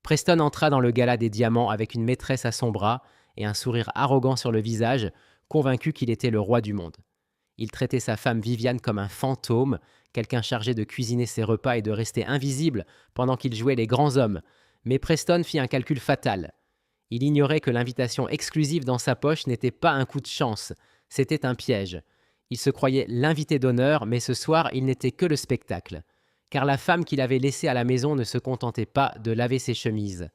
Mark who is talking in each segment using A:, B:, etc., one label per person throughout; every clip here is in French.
A: Preston entra dans le gala des diamants avec une maîtresse à son bras et un sourire arrogant sur le visage, convaincu qu'il était le roi du monde. Il traitait sa femme Viviane comme un fantôme, quelqu'un chargé de cuisiner ses repas et de rester invisible pendant qu'il jouait les grands hommes. Mais Preston fit un calcul fatal. Il ignorait que l'invitation exclusive dans sa poche n'était pas un coup de chance, c'était un piège. Il se croyait l'invité d'honneur, mais ce soir, il n'était que le spectacle. Car la femme qu'il avait laissée à la maison ne se contentait pas de laver ses chemises.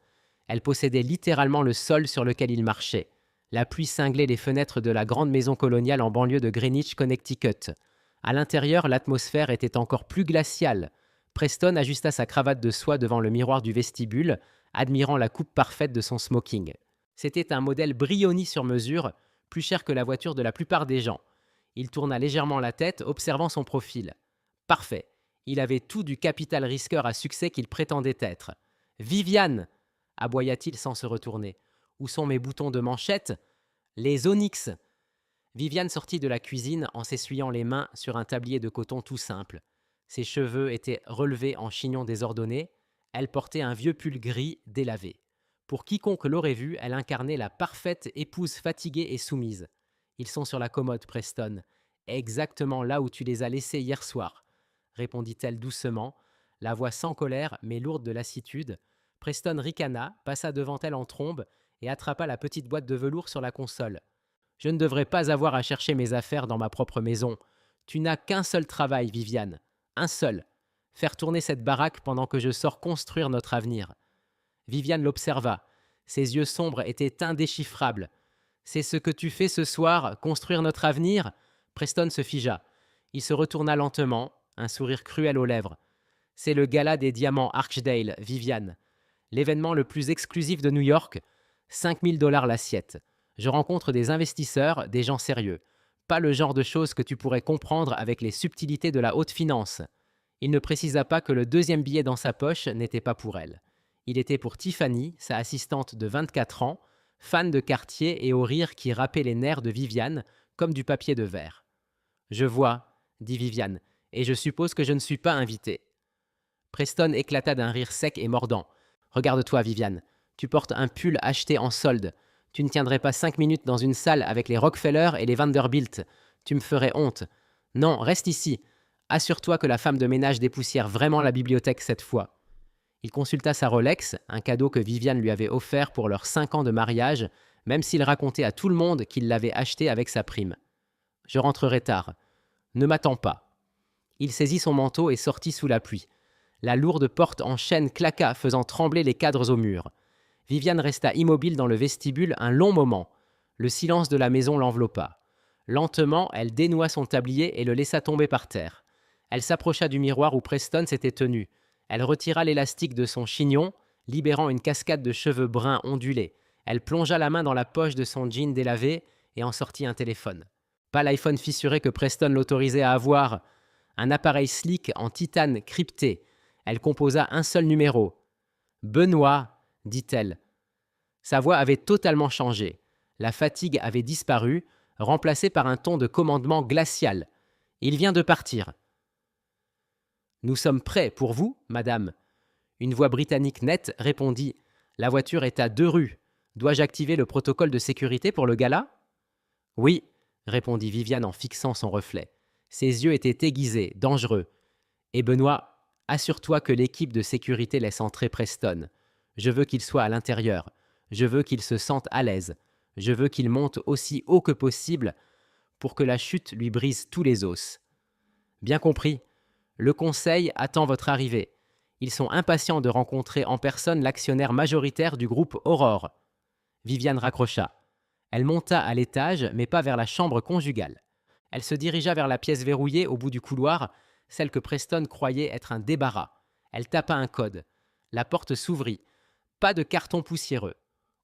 A: Elle possédait littéralement le sol sur lequel il marchait. La pluie cinglait les fenêtres de la grande maison coloniale en banlieue de Greenwich, Connecticut. À l'intérieur, l'atmosphère était encore plus glaciale. Preston ajusta sa cravate de soie devant le miroir du vestibule, admirant la coupe parfaite de son smoking. C'était un modèle Brioni sur mesure, plus cher que la voiture de la plupart des gens. Il tourna légèrement la tête, observant son profil. Parfait. Il avait tout du capital risqueur à succès qu'il prétendait être. « Viviane !» aboya-t-il sans se retourner. « Où sont mes boutons de manchette ?»« Les onyx !» Viviane sortit de la cuisine en s'essuyant les mains sur un tablier de coton tout simple. Ses cheveux étaient relevés en chignons désordonnés. Elle portait un vieux pull gris délavé. Pour quiconque l'aurait vue, elle incarnait la parfaite épouse fatiguée et soumise. « Ils sont sur la commode, Preston. Exactement là où tu les as laissés hier soir. » répondit-elle doucement, la voix sans colère mais lourde de lassitude. Preston ricana, passa devant elle en trombe et attrapa la petite boîte de velours sur la console. « Je ne devrais pas avoir à chercher mes affaires dans ma propre maison. Tu n'as qu'un seul travail, Viviane. Un seul. Faire tourner cette baraque pendant que je sors construire notre avenir. » Viviane l'observa. Ses yeux sombres étaient indéchiffrables. « C'est ce que tu fais ce soir, construire notre avenir ?» Preston se figea. Il se retourna lentement, un sourire cruel aux lèvres. « C'est le gala des diamants Archdale, Viviane. L'événement le plus exclusif de New York. 5 000 $ l'assiette. Je rencontre des investisseurs, des gens sérieux. Pas le genre de choses que tu pourrais comprendre avec les subtilités de la haute finance. » Il ne précisa pas que le deuxième billet dans sa poche n'était pas pour elle. Il était pour Tiffany, sa assistante de 24 ans, fan de quartier et au rire qui râpait les nerfs de Viviane comme du papier de verre. « Je vois, » dit Viviane, « et je suppose que je ne suis pas invité. » Preston éclata d'un rire sec et mordant. « Regarde-toi, Viviane, tu portes un pull acheté en solde. Tu ne tiendrais pas 5 minutes dans une salle avec les Rockefeller et les Vanderbilt. Tu me ferais honte. Non, reste ici. Assure-toi que la femme de ménage dépoussière vraiment la bibliothèque cette fois. » Il consulta sa Rolex, un cadeau que Viviane lui avait offert pour leurs 5 ans de mariage, même s'il racontait à tout le monde qu'il l'avait acheté avec sa prime. « Je rentrerai tard. Ne m'attends pas. » Il saisit son manteau et sortit sous la pluie. La lourde porte en chêne claqua, faisant trembler les cadres au mur. Viviane resta immobile dans le vestibule un long moment. Le silence de la maison l'enveloppa. Lentement, elle dénoua son tablier et le laissa tomber par terre. Elle s'approcha du miroir où Preston s'était tenu. Elle retira l'élastique de son chignon, libérant une cascade de cheveux bruns ondulés. Elle plongea la main dans la poche de son jean délavé et en sortit un téléphone. Pas l'iPhone fissuré que Preston l'autorisait à avoir, un appareil slick en titane crypté. Elle composa un seul numéro. « Benoît », dit-elle. Sa voix avait totalement changé. La fatigue avait disparu, remplacée par un ton de commandement glacial. « Il vient de partir. »« Nous sommes prêts pour vous, madame. » Une voix britannique nette répondit. « La voiture est à 2 rues. Dois-je activer le protocole de sécurité pour le gala ?»« Oui, » répondit Viviane en fixant son reflet. Ses yeux étaient aiguisés, dangereux. « Et Benoît, assure-toi que l'équipe de sécurité laisse entrer Preston. Je veux qu'il soit à l'intérieur. Je veux qu'il se sente à l'aise. Je veux qu'il monte aussi haut que possible pour que la chute lui brise tous les os. » « Bien compris. Le conseil attend votre arrivée. Ils sont impatients de rencontrer en personne l'actionnaire majoritaire du groupe Aurore. » Viviane raccrocha. Elle monta à l'étage, mais pas vers la chambre conjugale. Elle se dirigea vers la pièce verrouillée au bout du couloir, celle que Preston croyait être un débarras. Elle tapa un code. La porte s'ouvrit. Pas de carton poussiéreux.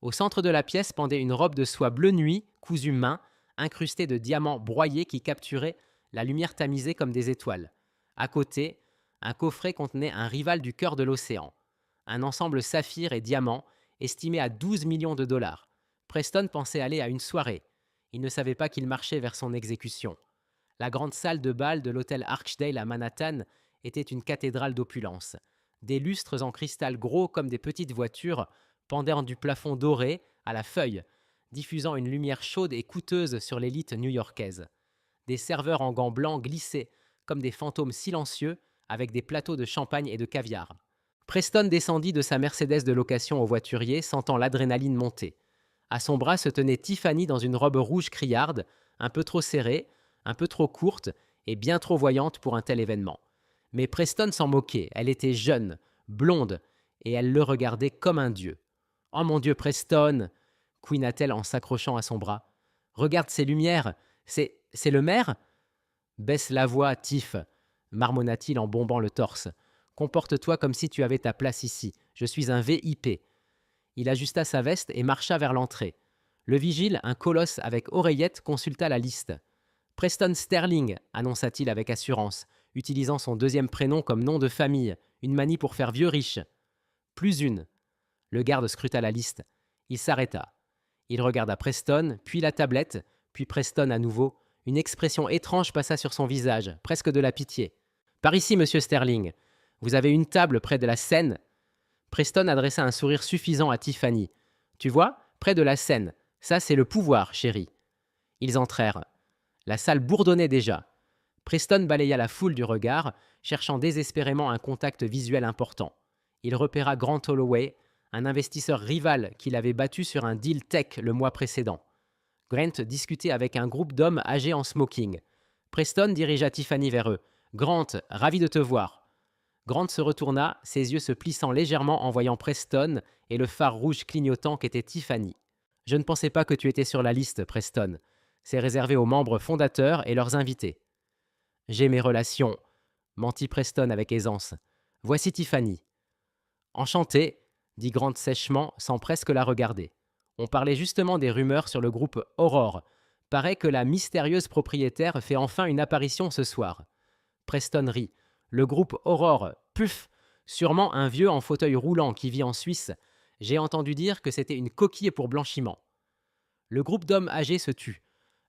A: Au centre de la pièce pendait une robe de soie bleu nuit, cousue main, incrustée de diamants broyés qui capturaient la lumière tamisée comme des étoiles. À côté, un coffret contenait un rival du cœur de l'océan. Un ensemble saphir et diamants, estimé à 12 millions de dollars. Preston pensait aller à une soirée. Il ne savait pas qu'il marchait vers son exécution. La grande salle de bal de l'hôtel Archdale à Manhattan était une cathédrale d'opulence. Des lustres en cristal gros comme des petites voitures pendaient du plafond doré à la feuille, diffusant une lumière chaude et coûteuse sur l'élite new-yorkaise. Des serveurs en gants blancs glissaient comme des fantômes silencieux avec des plateaux de champagne et de caviar. Preston descendit de sa Mercedes de location au voiturier, sentant l'adrénaline monter. À son bras se tenait Tiffany dans une robe rouge criarde, un peu trop serrée, un peu trop courte et bien trop voyante pour un tel événement. Mais Preston s'en moquait, elle était jeune, blonde, et elle le regardait comme un dieu. « Oh mon Dieu, Preston !» couina-t-elle en s'accrochant à son bras. « Regarde ces lumières, c'est le maire ?» « Baisse la voix, Tiff, marmonna-t-il en bombant le torse. « Comporte-toi comme si tu avais ta place ici. Je suis un VIP. » Il ajusta sa veste et marcha vers l'entrée. Le vigile, un colosse avec oreillette, consulta la liste. « Preston Sterling », annonça-t-il avec assurance, utilisant son deuxième prénom comme nom de famille, une manie pour faire vieux riche. « Plus une. » Le garde scruta la liste. Il s'arrêta. Il regarda Preston, puis la tablette, puis Preston à nouveau. Une expression étrange passa sur son visage, presque de la pitié. « Par ici, monsieur Sterling. Vous avez une table près de la scène ?» Preston adressa un sourire suffisant à Tiffany. « Tu vois, près de la scène. Ça, c'est le pouvoir, chérie. » Ils entrèrent. La salle bourdonnait déjà. Preston balaya la foule du regard, cherchant désespérément un contact visuel important. Il repéra Grant Holloway, un investisseur rival qu'il avait battu sur un deal tech le mois précédent. Grant discutait avec un groupe d'hommes âgés en smoking. Preston dirigea Tiffany vers eux. « Grant, ravi de te voir. » Grant se retourna, ses yeux se plissant légèrement en voyant Preston et le phare rouge clignotant qu'était Tiffany. « Je ne pensais pas que tu étais sur la liste, Preston. C'est réservé aux membres fondateurs et leurs invités. »« J'ai mes relations, » mentit Preston avec aisance. « Voici Tiffany. »« Enchanté, » dit Grant sèchement, sans presque la regarder. On parlait justement des rumeurs sur le groupe Aurore. Paraît que la mystérieuse propriétaire fait enfin une apparition ce soir. Preston rit. Le groupe Aurore, puf, sûrement un vieux en fauteuil roulant qui vit en Suisse. J'ai entendu dire que c'était une coquille pour blanchiment. Le groupe d'hommes âgés se tut.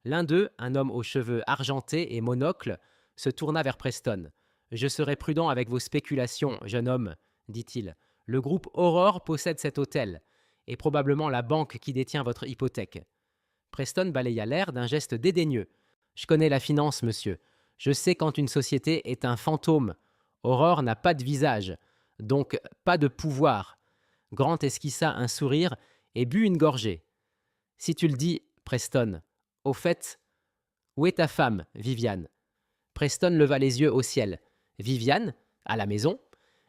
A: L'un d'eux, un homme aux cheveux argentés et monocle, se tourna vers Preston. « Je serai prudent avec vos spéculations, jeune homme, » dit-il. « Le groupe Aurore possède cet hôtel, et probablement la banque qui détient votre hypothèque. » Preston balaya l'air d'un geste dédaigneux. « Je connais la finance, monsieur. Je sais quand une société est un fantôme. Aurore n'a pas de visage, donc pas de pouvoir. » Grant esquissa un sourire et but une gorgée. « Si tu le dis, Preston. Au fait, où est ta femme, Viviane ?» Preston leva les yeux au ciel. « Viviane, à la maison.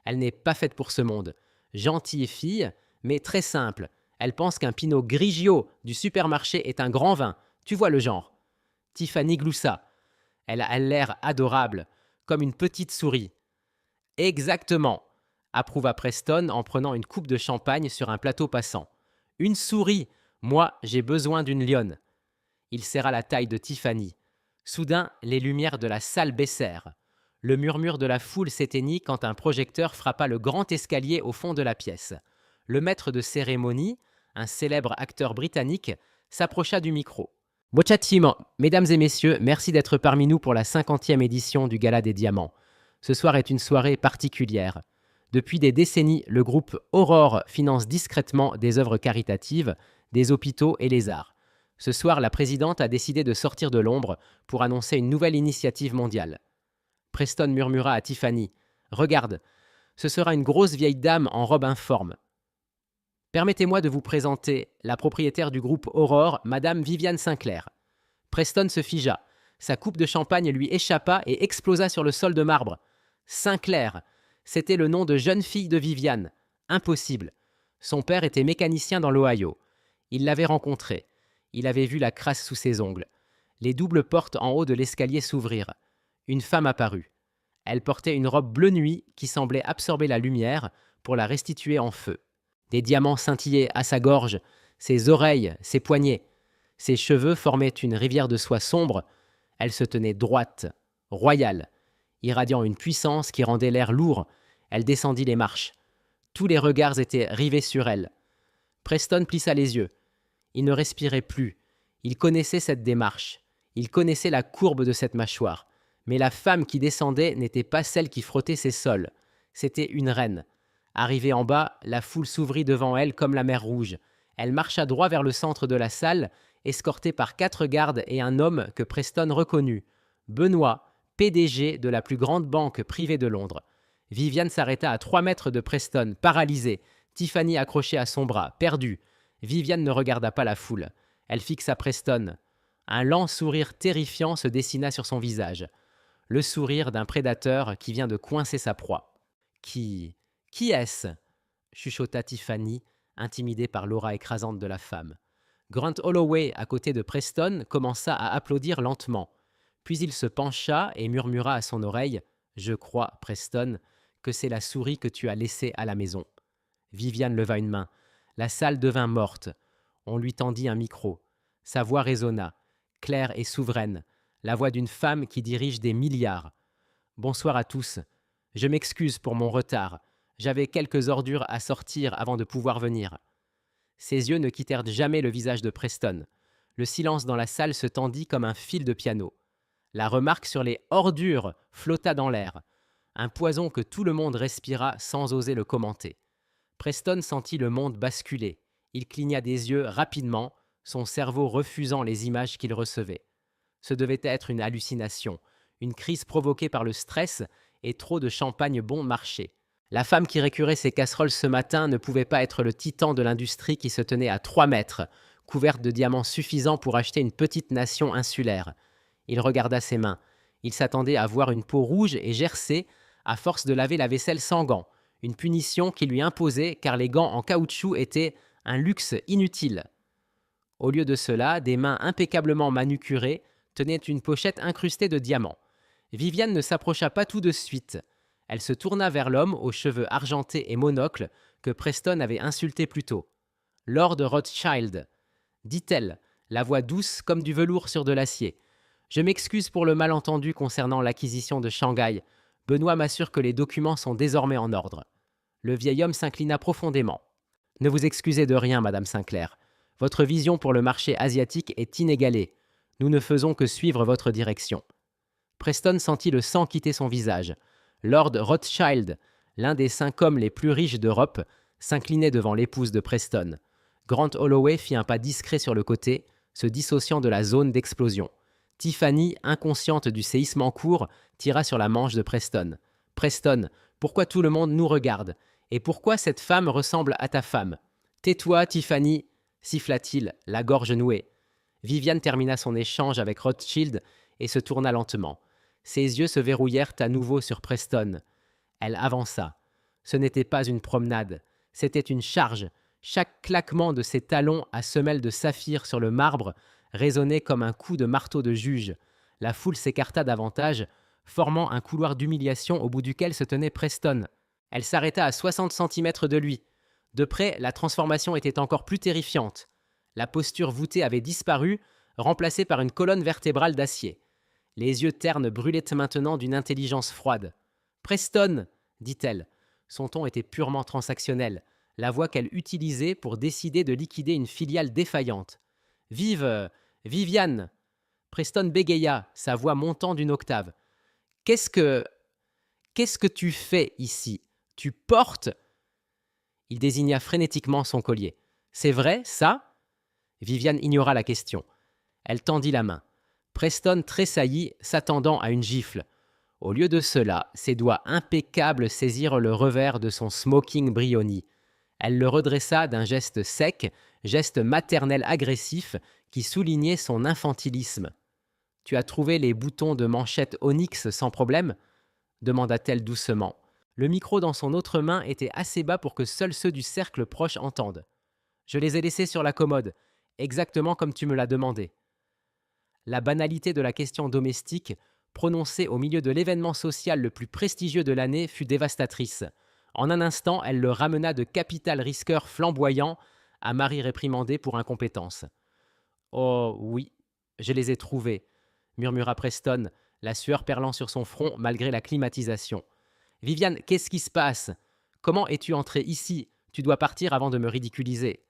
A: Elle n'est pas faite pour ce monde. Gentille fille, mais très simple. Elle pense qu'un Pinot Grigio du supermarché est un grand vin. Tu vois le genre. » Tiffany gloussa. « Elle a l'air adorable, comme une petite souris. »« Exactement, » approuva Preston en prenant une coupe de champagne sur un plateau passant. « Une souris. Moi, j'ai besoin d'une lionne. » Il serra la taille de Tiffany. Soudain, les lumières de la salle baissèrent. Le murmure de la foule s'éteignit quand un projecteur frappa le grand escalier au fond de la pièce. Le maître de cérémonie, un célèbre acteur britannique, s'approcha du micro. « Bochatim, mesdames et messieurs, merci d'être parmi nous pour la 50e édition du Gala des Diamants. Ce soir est une soirée particulière. Depuis des décennies, le groupe Aurore finance discrètement des œuvres caritatives, des hôpitaux et les arts. Ce soir, la présidente a décidé de sortir de l'ombre pour annoncer une nouvelle initiative mondiale. » Preston murmura à Tiffany. « Regarde, ce sera une grosse vieille dame en robe informe. Permettez-moi de vous présenter la propriétaire du groupe Aurore, Madame Viviane Sinclair. » Preston se figea. Sa coupe de champagne lui échappa et explosa sur le sol de marbre. Sinclair, c'était le nom de jeune fille de Viviane. Impossible. Son père était mécanicien dans l'Ohio. Il l'avait rencontrée. Il avait vu la crasse sous ses ongles. Les doubles portes en haut de l'escalier s'ouvrirent. Une femme apparut. Elle portait une robe bleu nuit qui semblait absorber la lumière pour la restituer en feu. Des diamants scintillaient à sa gorge, ses oreilles, ses poignets. Ses cheveux formaient une rivière de soie sombre. Elle se tenait droite, royale, irradiant une puissance qui rendait l'air lourd. Elle descendit les marches. Tous les regards étaient rivés sur elle. Preston plissa les yeux. Il ne respirait plus. Il connaissait cette démarche. Il connaissait la courbe de cette mâchoire. Mais la femme qui descendait n'était pas celle qui frottait ses sols. C'était une reine. Arrivée en bas, la foule s'ouvrit devant elle comme la mer Rouge. Elle marcha droit vers le centre de la salle, escortée par 4 gardes et un homme que Preston reconnut. Benoît, PDG de la plus grande banque privée de Londres. Viviane s'arrêta à 3 mètres de Preston, paralysée. Tiffany accrochée à son bras, perdue. Viviane ne regarda pas la foule. Elle fixa Preston. Un lent sourire terrifiant se dessina sur son visage. Le sourire d'un prédateur qui vient de coincer sa proie. Qui est-ce chuchota Tiffany, intimidée par l'aura écrasante de la femme. Grant Holloway, à côté de Preston, commença à applaudir lentement. Puis il se pencha et murmura à son oreille « Je crois, Preston, que c'est la souris que tu as laissée à la maison. » Viviane leva une main. La salle devint morte. On lui tendit un micro. Sa voix résonna, claire et souveraine, la voix d'une femme qui dirige des milliards. « Bonsoir à tous. Je m'excuse pour mon retard. J'avais quelques ordures à sortir avant de pouvoir venir. » Ses yeux ne quittèrent jamais le visage de Preston. Le silence dans la salle se tendit comme un fil de piano. La remarque sur les ordures flotta dans l'air. Un poison que tout le monde respira sans oser le commenter. Preston sentit le monde basculer. Il cligna des yeux rapidement, son cerveau refusant les images qu'il recevait. Ce devait être une hallucination, une crise provoquée par le stress et trop de champagne bon marché. La femme qui récurait ses casseroles ce matin ne pouvait pas être le titan de l'industrie qui se tenait à 3 mètres, couverte de diamants suffisants pour acheter une petite nation insulaire. Il regarda ses mains. Il s'attendait à voir une peau rouge et gercée à force de laver la vaisselle sans gants, une punition qui lui imposait car les gants en caoutchouc étaient un luxe inutile. Au lieu de cela, des mains impeccablement manucurées tenaient une pochette incrustée de diamants. Viviane ne s'approcha pas tout de suite. Elle se tourna vers l'homme aux cheveux argentés et monocle que Preston avait insulté plus tôt. « Lord Rothschild », dit-elle, la voix douce comme du velours sur de l'acier. « Je m'excuse pour le malentendu concernant l'acquisition de Shanghai. Benoît m'assure que les documents sont désormais en ordre. » Le vieil homme s'inclina profondément. « Ne vous excusez de rien, Madame Sinclair. Votre vision pour le marché asiatique est inégalée. Nous ne faisons que suivre votre direction. » Preston sentit le sang quitter son visage. Lord Rothschild, l'un des 5 hommes les plus riches d'Europe, s'inclinait devant l'épouse de Preston. Grant Holloway fit un pas discret sur le côté, se dissociant de la zone d'explosion. Tiffany, inconsciente du séisme en cours, tira sur la manche de Preston. « Preston, pourquoi tout le monde nous regarde? Et pourquoi cette femme ressemble à ta femme? Tais-toi, Tiffany » siffla-t-il, la gorge nouée. Viviane termina son échange avec Rothschild et se tourna lentement. Ses yeux se verrouillèrent à nouveau sur Preston. Elle avança. Ce n'était pas une promenade, c'était une charge. Chaque claquement de ses talons à semelles de saphir sur le marbre résonnait comme un coup de marteau de juge. La foule s'écarta davantage, formant un couloir d'humiliation au bout duquel se tenait Preston. Elle s'arrêta à 60 centimètres de lui. De près, la transformation était encore plus terrifiante. La posture voûtée avait disparu, remplacée par une colonne vertébrale d'acier. Les yeux ternes brûlaient maintenant d'une intelligence froide. « Preston !» dit-elle. Son ton était purement transactionnel, la voix qu'elle utilisait pour décider de liquider une filiale défaillante. « Vive Viviane !» Preston bégaya, sa voix montant d'une octave. « Qu'est-ce que tu fais ici? Tu portes ?» Il désigna frénétiquement son collier. « C'est vrai, ça ?» Viviane ignora la question. Elle tendit la main. Preston tressaillit, s'attendant à une gifle. Au lieu de cela, ses doigts impeccables saisirent le revers de son smoking Brioni. Elle le redressa d'un geste sec, geste maternel agressif qui soulignait son infantilisme. « Tu as trouvé les boutons de manchette onyx sans problème ?» demanda-t-elle doucement. Le micro dans son autre main était assez bas pour que seuls ceux du cercle proche entendent. « Je les ai laissés sur la commode, exactement comme tu me l'as demandé. » La banalité de la question domestique, prononcée au milieu de l'événement social le plus prestigieux de l'année, fut dévastatrice. En un instant, elle le ramena de capital risqueur flamboyant à mari réprimandé pour incompétence. « Oh oui, je les ai trouvés », murmura Preston, la sueur perlant sur son front malgré la climatisation. « Viviane, qu'est-ce qui se passe? Comment es-tu entrée ici? Tu dois partir avant de me ridiculiser. »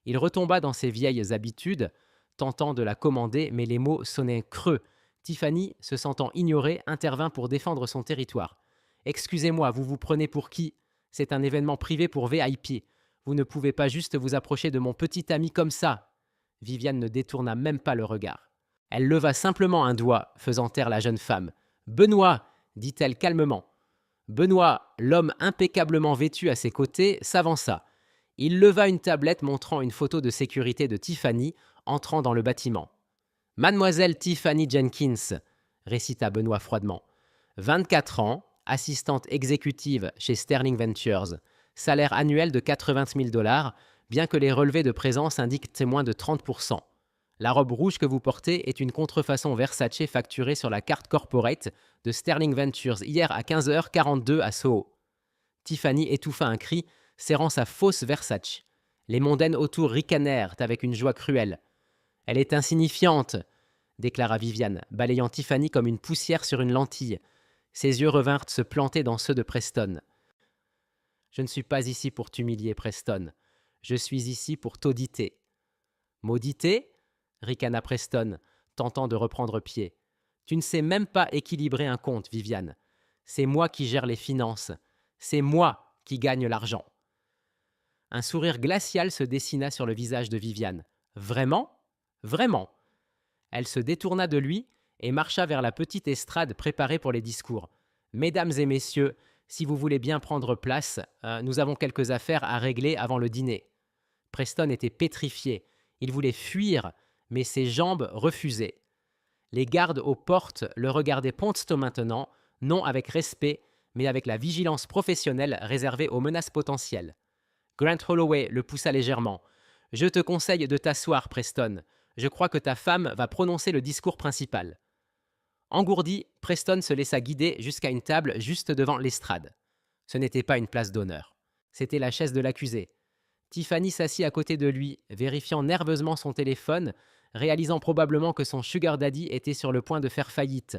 A: Il retomba dans ses vieilles habitudes, tentant de la commander, mais les mots sonnaient creux. Tiffany, se sentant ignorée, intervint pour défendre son territoire. « Excusez-moi, vous vous prenez pour qui? C'est un événement privé pour VIP. Vous ne pouvez pas juste vous approcher de mon petit ami comme ça. Viviane ne détourna même pas le regard. Elle leva simplement un doigt, faisant taire la jeune femme. Benoît, dit-elle calmement. Benoît, l'homme impeccablement vêtu à ses côtés, s'avança. Il leva une tablette montrant une photo de sécurité de Tiffany entrant dans le bâtiment. Mademoiselle Tiffany Jenkins, récita Benoît froidement. 24 ans, assistante exécutive chez Sterling Ventures, salaire annuel de 80 000 $, bien que les relevés de présence indiquent moins de 30%. La robe rouge que vous portez est une contrefaçon Versace facturée sur la carte corporate de Sterling Ventures hier à 15h42 à Soho. Tiffany étouffa un cri, serrant sa fausse Versace. Les mondaines autour ricanèrent avec une joie cruelle. « Elle est insignifiante !» déclara Viviane, balayant Tiffany comme une poussière sur une lentille. Ses yeux revinrent se planter dans ceux de Preston. « Je ne suis pas ici pour t'humilier, Preston. Je suis ici pour t'auditer. »« M'auditer » ricana Preston, tentant de reprendre pied. « Tu ne sais même pas équilibrer un compte, Viviane. C'est moi qui gère les finances. C'est moi qui gagne l'argent. » Un sourire glacial se dessina sur le visage de Viviane. « Vraiment ? Vraiment ?» Elle se détourna de lui et marcha vers la petite estrade préparée pour les discours. « Mesdames et messieurs, si vous voulez bien prendre place, nous avons quelques affaires à régler avant le dîner. » Preston était pétrifié. Il voulait fuir, mais ses jambes refusaient. Les gardes aux portes le regardaient ponceto maintenant, non avec respect, mais avec la vigilance professionnelle réservée aux menaces potentielles. Grant Holloway le poussa légèrement. « Je te conseille de t'asseoir, Preston. Je crois que ta femme va prononcer le discours principal. » Engourdi, Preston se laissa guider jusqu'à une table juste devant l'estrade. Ce n'était pas une place d'honneur. C'était la chaise de l'accusé. Tiffany s'assit à côté de lui, vérifiant nerveusement son téléphone, réalisant probablement que son sugar daddy était sur le point de faire faillite.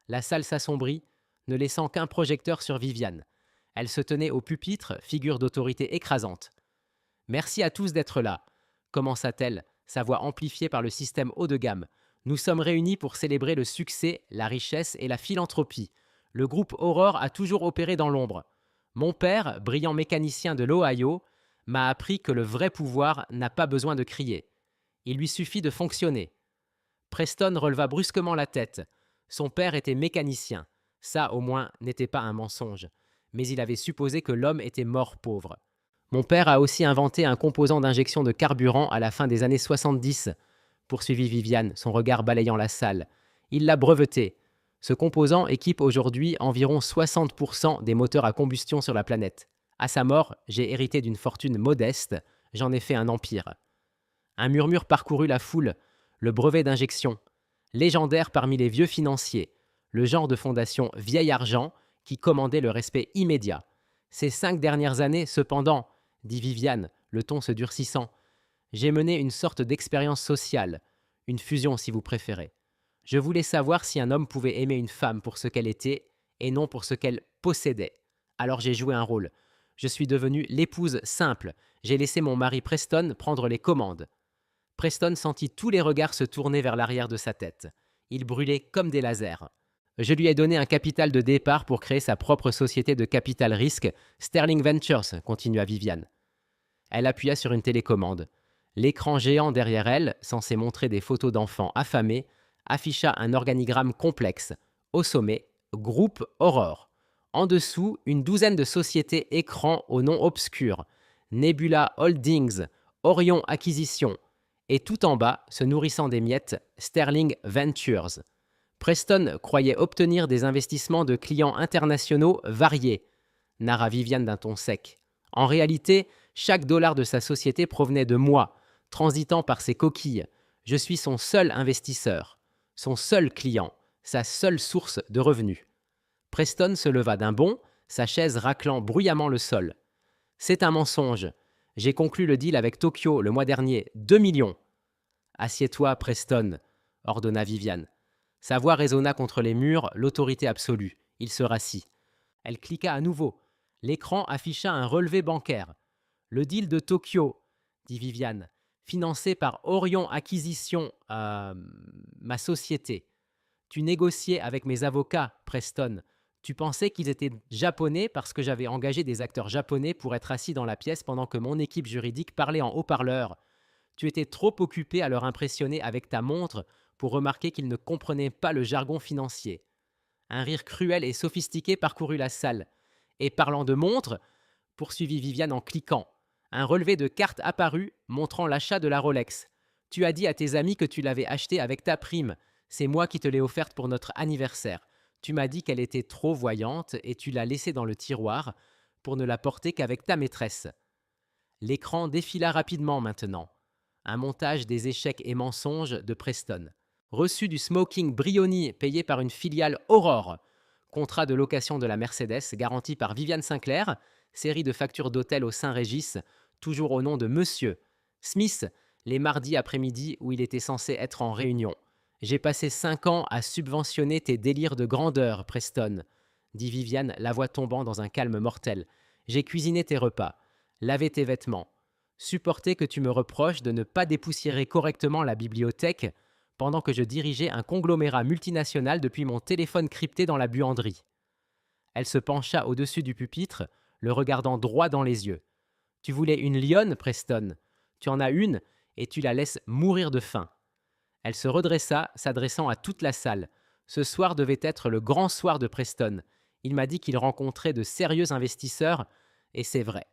A: La salle s'assombrit, ne laissant qu'un projecteur sur Viviane. Elle se tenait au pupitre, figure d'autorité écrasante. « Merci à tous d'être là, » commença-t-elle, sa voix amplifiée par le système haut de gamme. « Nous sommes réunis pour célébrer le succès, la richesse et la philanthropie. Le groupe Aurore a toujours opéré dans l'ombre. Mon père, brillant mécanicien de l'Ohio, m'a appris que le vrai pouvoir n'a pas besoin de crier. Il lui suffit de fonctionner. » Preston releva brusquement la tête. Son père était mécanicien. Ça, au moins, n'était pas un mensonge. Mais il avait supposé que l'homme était mort pauvre. « Mon père a aussi inventé un composant d'injection de carburant à la fin des années 70, poursuivit Viviane, son regard balayant la salle. Il l'a breveté. Ce composant équipe aujourd'hui environ 60% des moteurs à combustion sur la planète. À sa mort, j'ai hérité d'une fortune modeste, j'en ai fait un empire. » Un murmure parcourut la foule. Le brevet d'injection. Légendaire parmi les vieux financiers. Le genre de fondation vieil argent qui commandait le respect immédiat. Ces 5 dernières années, cependant, dit Viviane, le ton se durcissant, j'ai mené une sorte d'expérience sociale, une fusion si vous préférez. Je voulais savoir si un homme pouvait aimer une femme pour ce qu'elle était et non pour ce qu'elle possédait. Alors j'ai joué un rôle. Je suis devenue l'épouse simple. J'ai laissé mon mari Preston prendre les commandes. Preston sentit tous les regards se tourner vers l'arrière de sa tête. Il brûlait comme des lasers. Je lui ai donné un capital de départ pour créer sa propre société de capital risque, Sterling Ventures, continua Viviane. Elle appuya sur une télécommande. L'écran géant derrière elle, censé montrer des photos d'enfants affamés, afficha un organigramme complexe. Au sommet, groupe Aurore. En dessous, une douzaine de sociétés écrans au nom obscur. Nebula Holdings, Orion Acquisition. Et tout en bas, se nourrissant des miettes, Sterling Ventures. Preston croyait obtenir des investissements de clients internationaux variés, narra Viviane d'un ton sec. En réalité, chaque dollar de sa société provenait de moi, transitant par ses coquilles. Je suis son seul investisseur, son seul client, sa seule source de revenus. Preston se leva d'un bond, sa chaise raclant bruyamment le sol. C'est un mensonge. J'ai conclu le deal avec Tokyo le mois dernier, 2 millions. Assieds-toi, Preston, ordonna Viviane. Sa voix résonna contre les murs, l'autorité absolue. Il se rassit. Elle cliqua à nouveau. L'écran afficha un relevé bancaire. Le deal de Tokyo, dit Viviane, financé par Orion Acquisition, ma société. Tu négociais avec mes avocats, Preston. Tu pensais qu'ils étaient japonais parce que j'avais engagé des acteurs japonais pour être assis dans la pièce pendant que mon équipe juridique parlait en haut-parleur. Tu étais trop occupé à leur impressionner avec ta montre pour remarquer qu'ils ne comprenaient pas le jargon financier. Un rire cruel et sophistiqué parcourut la salle. Et parlant de montre, poursuivit Viviane en cliquant. Un relevé de carte apparut, montrant l'achat de la Rolex. Tu as dit à tes amis que tu l'avais achetée avec ta prime. C'est moi qui te l'ai offerte pour notre anniversaire. Tu m'as dit qu'elle était trop voyante et tu l'as laissée dans le tiroir pour ne la porter qu'avec ta maîtresse. L'écran défila rapidement maintenant. Un montage des échecs et mensonges de Preston. Reçu du smoking Brioni payé par une filiale Aurore. Contrat de location de la Mercedes garanti par Viviane Sinclair. Série de factures d'hôtel au Saint-Régis, toujours au nom de Monsieur. Smith, les mardis après-midi où il était censé être en réunion. J'ai passé 5 ans à subventionner tes délires de grandeur, Preston, dit Viviane, la voix tombant dans un calme mortel. J'ai cuisiné tes repas, lavé tes vêtements, supporté que tu me reproches de ne pas dépoussiérer correctement la bibliothèque pendant que je dirigeais un conglomérat multinational depuis mon téléphone crypté dans la buanderie. Elle se pencha au-dessus du pupitre, le regardant droit dans les yeux. Tu voulais une lionne, Preston. Tu en as une et tu la laisses mourir de faim. Elle se redressa, s'adressant à toute la salle. Ce soir devait être le grand soir de Preston. Il m'a dit qu'il rencontrait de sérieux investisseurs, et c'est vrai.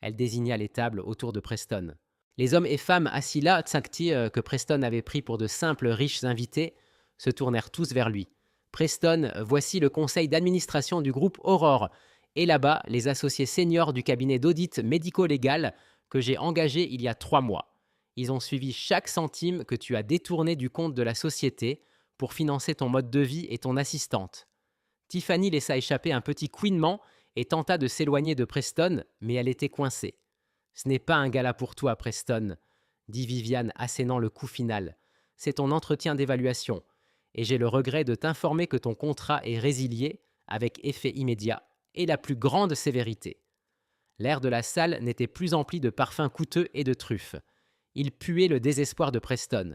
A: Elle désigna les tables autour de Preston. Les hommes et femmes assis là, Tsakti, que Preston avait pris pour de simples riches invités, se tournèrent tous vers lui. Preston, voici le conseil d'administration du groupe Aurore, et là-bas, les associés seniors du cabinet d'audit médico-légal que j'ai engagé il y a 3 mois. Ils ont suivi chaque centime que tu as détourné du compte de la société pour financer ton mode de vie et ton assistante. Tiffany laissa échapper un petit couinement et tenta de s'éloigner de Preston, mais elle était coincée. « Ce n'est pas un gala pour toi, Preston, » dit Viviane, assénant le coup final. « C'est ton entretien d'évaluation, et j'ai le regret de t'informer que ton contrat est résilié avec effet immédiat et la plus grande sévérité. » L'air de la salle n'était plus empli de parfums coûteux et de truffes. Il puait le désespoir de Preston.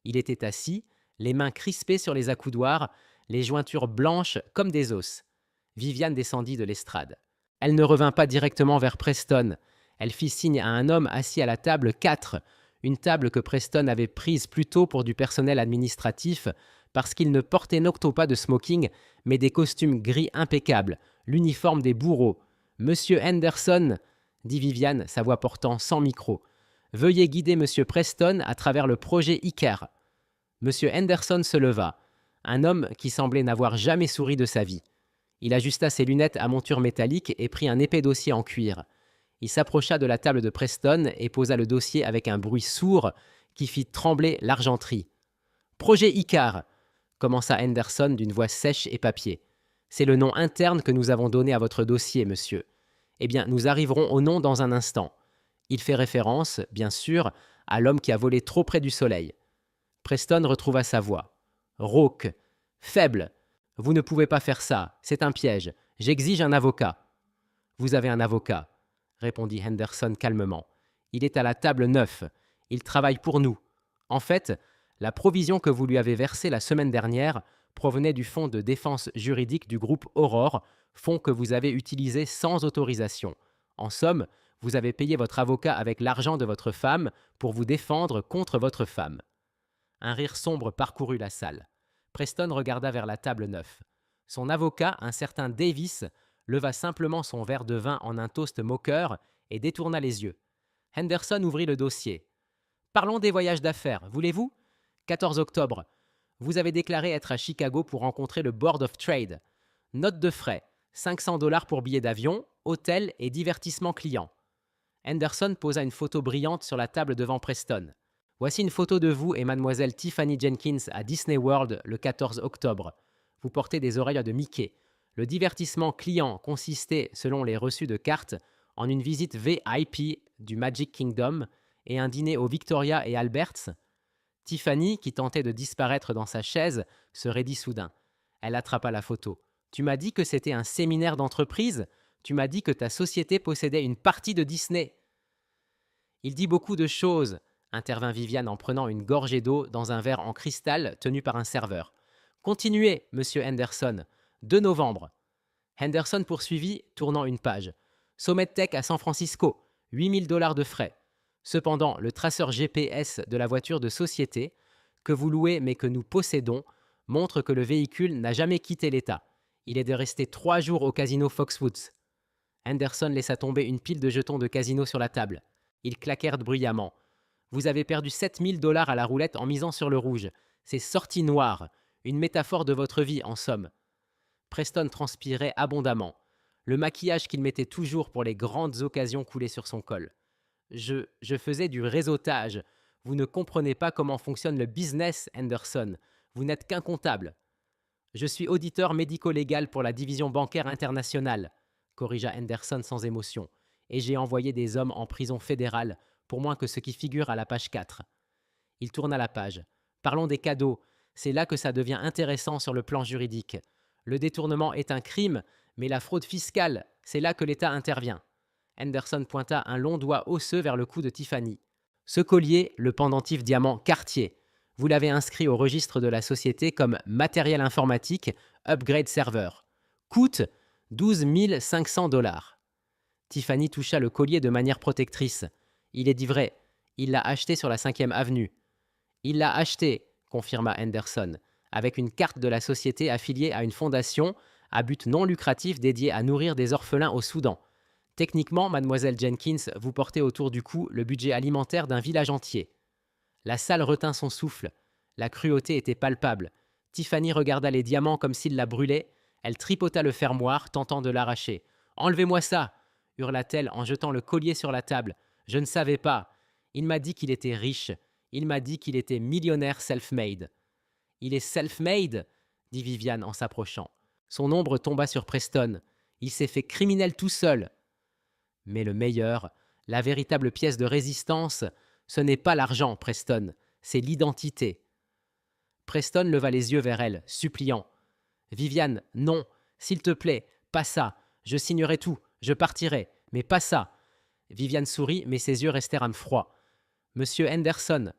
A: Il était assis, les mains crispées sur les accoudoirs, les jointures blanches comme des os. Viviane descendit de l'estrade. Elle ne revint pas directement vers Preston. Elle fit signe à un homme assis à la table 4, une table que Preston avait prise plus tôt pour du personnel administratif, parce qu'il ne portait nocto pas de smoking, mais des costumes gris impeccables, l'uniforme des bourreaux. « Monsieur Henderson, » dit Viviane, sa voix portant sans micro, « veuillez guider Monsieur Preston à travers le projet Icar. » Monsieur Henderson se leva, un homme qui semblait n'avoir jamais souri de sa vie. Il ajusta ses lunettes à monture métallique et prit un épais dossier en cuir. Il s'approcha de la table de Preston et posa le dossier avec un bruit sourd qui fit trembler l'argenterie. « Projet Icar », commença Henderson d'une voix sèche et papier. « C'est le nom interne que nous avons donné à votre dossier, monsieur. Eh bien, nous arriverons au nom dans un instant. Il fait référence, bien sûr, à l'homme qui a volé trop près du soleil. » Preston retrouva sa voix. « Rauque, faible. Vous ne pouvez pas faire ça, c'est un piège. J'exige un avocat. »« Vous avez un avocat, » répondit Henderson calmement. « Il est à la table 9. Il travaille pour nous. En fait, la provision que vous lui avez versée la semaine dernière provenait du fonds de défense juridique du groupe Aurore, fonds que vous avez utilisé sans autorisation. En somme, vous avez payé votre avocat avec l'argent de votre femme pour vous défendre contre votre femme. » Un rire sombre parcourut la salle. Preston regarda vers la table 9. Son avocat, un certain Davis, leva simplement son verre de vin en un toast moqueur et détourna les yeux. Henderson ouvrit le dossier. « Parlons des voyages d'affaires, voulez-vous ? 14 octobre. Vous avez déclaré être à Chicago pour rencontrer le Board of Trade. Note de frais, $500 pour billets d'avion, hôtel et divertissement client. » Henderson posa une photo brillante sur la table devant Preston. « Voici une photo de vous et mademoiselle Tiffany Jenkins à Disney World le 14 octobre. Vous portez des oreilles de Mickey. Le divertissement client consistait, selon les reçus de cartes, en une visite VIP du Magic Kingdom et un dîner au Victoria et Albert's. » Tiffany, qui tentait de disparaître dans sa chaise, se raidit soudain. Elle attrapa la photo. « Tu m'as dit que c'était un séminaire d'entreprise ? Tu m'as dit que ta société possédait une partie de Disney. » « Il dit beaucoup de choses, » intervint Viviane en prenant une gorgée d'eau dans un verre en cristal tenu par un serveur. « Continuez, monsieur Henderson. 2 novembre. Henderson poursuivit, tournant une page. Sommet Tech à San Francisco, 8 000 $ de frais. Cependant, le traceur GPS de la voiture de société, que vous louez mais que nous possédons, montre que le véhicule n'a jamais quitté l'État. Il est de rester 3 jours au casino Foxwoods. Henderson laissa tomber une pile de jetons de casino sur la table. Ils claquèrent bruyamment. Vous avez perdu 7 000 $ à la roulette en misant sur le rouge. C'est sortie noire. Une métaphore de votre vie, en somme. Preston transpirait abondamment. Le maquillage qu'il mettait toujours pour les grandes occasions coulait sur son col. Je faisais du réseautage. Vous ne comprenez pas comment fonctionne le business, Henderson. Vous n'êtes qu'un comptable. Je suis auditeur médico-légal pour la division bancaire internationale, corrigea Henderson sans émotion, et j'ai envoyé des hommes en prison fédérale pour moins que ce qui figure à la page 4. Il tourna la page. Parlons des cadeaux. C'est là que ça devient intéressant sur le plan juridique. Le détournement est un crime, mais la fraude fiscale, c'est là que l'État intervient. Henderson pointa un long doigt osseux vers le cou de Tiffany. Ce collier, le pendentif diamant Cartier, vous l'avez inscrit au registre de la société comme matériel informatique Upgrade Server. Coûte 12 500 $. Tiffany toucha le collier de manière protectrice. Il est dit vrai, il l'a acheté sur la 5e avenue. Il l'a acheté, confirma Henderson, avec une carte de la société affiliée à une fondation à but non lucratif dédiée à nourrir des orphelins au Soudan. Techniquement, mademoiselle Jenkins, vous portez autour du cou le budget alimentaire d'un village entier. La salle retint son souffle. La cruauté était palpable. Tiffany regarda les diamants comme s'ils la brûlaient. Elle tripota le fermoir, tentant de l'arracher. « Enlevez-moi ça !» hurla-t-elle en jetant le collier sur la table. « Je ne savais pas. Il m'a dit qu'il était riche. Il m'a dit qu'il était millionnaire self-made. »« Il est self-made » dit Viviane en s'approchant. Son ombre tomba sur Preston. Il s'est fait criminel tout seul. Mais le meilleur, la véritable pièce de résistance, ce n'est pas l'argent, Preston, c'est l'identité. Preston leva les yeux vers elle, suppliant. « Viviane, non, s'il te plaît, pas ça. Je signerai tout, je partirai, mais pas ça. » Viviane sourit, mais ses yeux restèrent froids. « Monsieur Henderson. »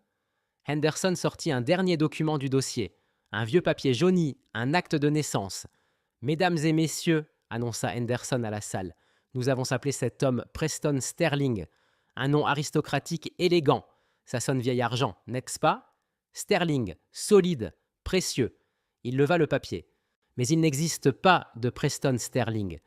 A: Henderson sortit un dernier document du dossier. Un vieux papier jauni, un acte de naissance. « Mesdames et messieurs, » annonça Henderson à la salle, « nous avons appelé cet homme Preston Sterling. Un nom aristocratique élégant. Ça sonne vieil argent, n'est-ce pas? Sterling, solide, précieux. » Il leva le papier. Mais il n'existe pas de Preston Sterling.